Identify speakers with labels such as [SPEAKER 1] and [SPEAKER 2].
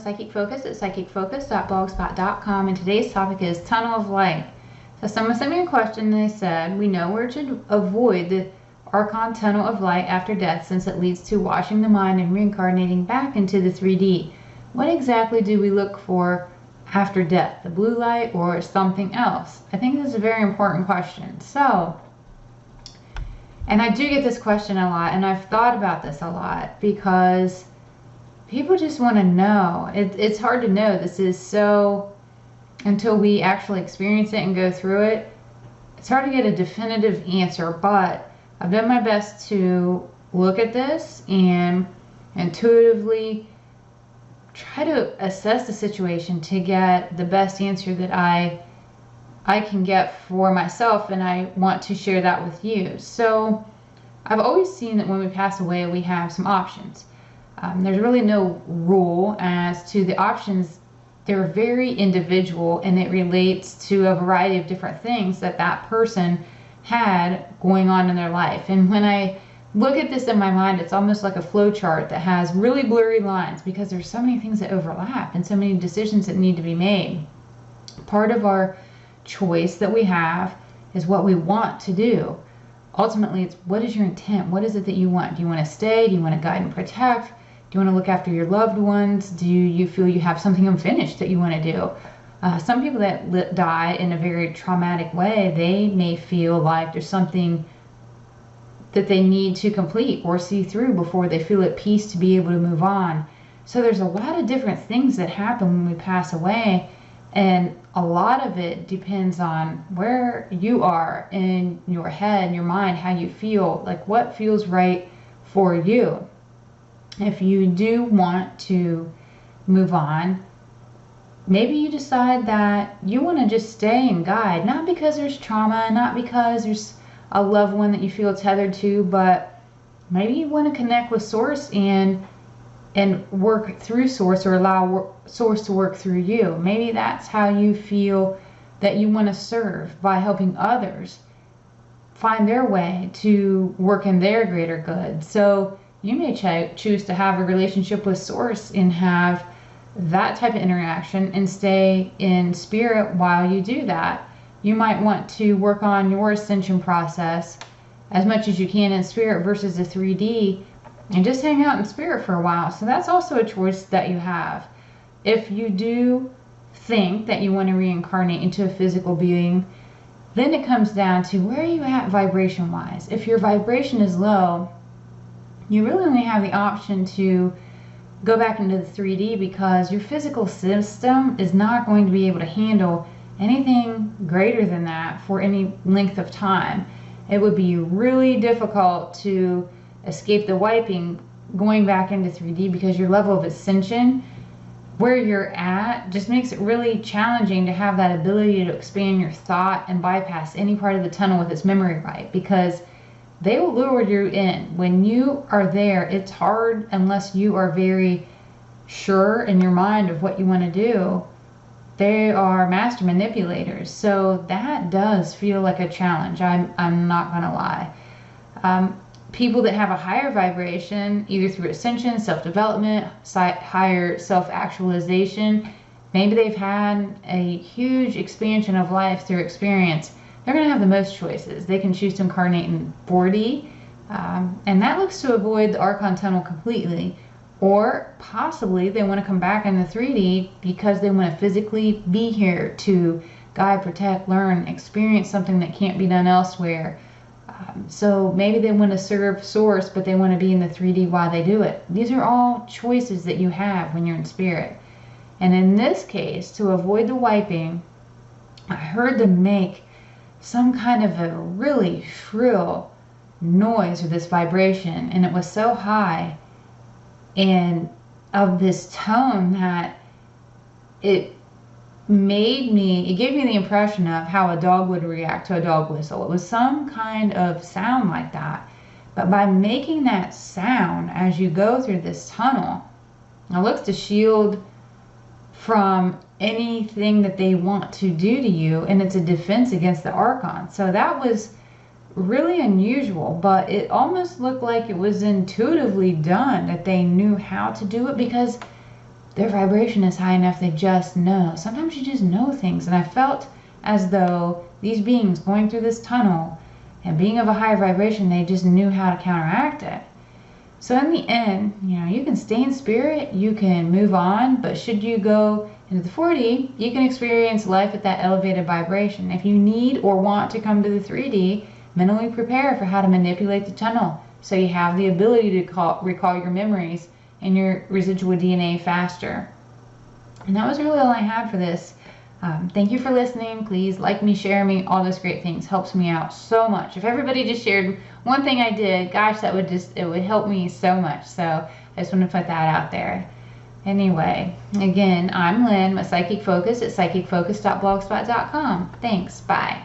[SPEAKER 1] Psychic Focus at psychicfocus.blogspot.com, and today's topic is Tunnel of Light. So someone sent me a question and they said, we know we're to avoid the Archon Tunnel of Light after death since it leads to washing the mind and reincarnating back into the 3D. What exactly do we look for after death, the blue light or something else? I think this is a very important question. So, and I do get this question a lot, and I've thought about this a lot because people just want to know. It's hard to know. This is so, until we actually experience it and go through it, it's hard to get a definitive answer, but I've done my best to look at this and intuitively try to assess the situation to get the best answer that I can get for myself, and I want to share that with you. So I've always seen that when we pass away, we have some options. There's really no rule as to the options. They're very individual, and it relates to a variety of different things that that person had going on in their life. And when I look at this in my mind, it's almost like a flow chart that has really blurry lines because there's so many things that overlap and so many decisions that need to be made. Part of our choice that we have is what we want to do. Ultimately, it's what is your intent? What is it that you want? Do you want to stay? Do you want to guide and protect? Do you want to look after your loved ones? Do you feel you have something unfinished that you want to do? Some people that die in a very traumatic way, they may feel like there's something that they need to complete or see through before they feel at peace to be able to move on. So there's a lot of different things that happen when we pass away, and a lot of it depends on where you are in your head and your mind, how you feel, like what feels right for you. If you do want to move on, maybe you decide that you want to just stay and guide, not because there's trauma, not because there's a loved one that you feel tethered to, but maybe you want to connect with Source and work through Source, or allow Source to work through you. Maybe that's how you feel that you want to serve, by helping others find their way to work in their greater good. So you may choose to have a relationship with Source and have that type of interaction and stay in spirit while you do that. You might want to work on your ascension process as much as you can in spirit versus the 3D, and just hang out in spirit for a while. So that's also a choice that you have. If you do think that you want to reincarnate into a physical being, then it comes down to where are you at vibration wise. If your vibration is low, you really only have the option to go back into the 3D, because your physical system is not going to be able to handle anything greater than that for any length of time. It would be really difficult to escape the wiping going back into 3D, because your level of ascension, where you're at, just makes it really challenging to have that ability to expand your thought and bypass any part of the tunnel with its memory right, because they will lure you in. When you are there, it's hard unless you are very sure in your mind of what you want to do. They are master manipulators, so that does feel like a challenge. I'm not gonna lie. People that have a higher vibration, either through ascension, self-development, higher self-actualization, maybe they've had a huge expansion of life through experience, they're going to have the most choices. They can choose to incarnate in 4D, and that looks to avoid the Archon Tunnel completely. Or possibly they want to come back in the 3D because they want to physically be here to guide, protect, learn, experience something that can't be done elsewhere. So maybe they want to serve Source, but they want to be in the 3D while they do it. These are all choices that you have when you're in spirit. And in this case, to avoid the wiping, I heard them make some kind of a really shrill noise with this vibration, and it was so high and of this tone that it gave me the impression of how a dog would react to a dog whistle. It was some kind of sound like that. But by making that sound as you go through this tunnel, it looks to shield from anything that they want to do to you, and it's a defense against the Archon. So that was really unusual, but it almost looked like it was intuitively done, that they knew how to do it, because their vibration is high enough, they just know. Sometimes you just know things. And I felt as though these beings going through this tunnel and being of a higher vibration, they just knew how to counteract it. So in the end, you know, you can stay in spirit, you can move on, but should you go into the 4D, you can experience life at that elevated vibration. If you need or want to come to the 3D, mentally prepare for how to manipulate the tunnel so you have the ability to recall your memories and your residual DNA faster. And that was really all I had for this. Thank you for listening. Please like me, share me, all those great things. Helps me out so much. If everybody just shared one thing I did, gosh, it would help me so much. So I just want to put that out there. Anyway, again, I'm Lynn with Psychic Focus at psychicfocus.blogspot.com. Thanks. Bye.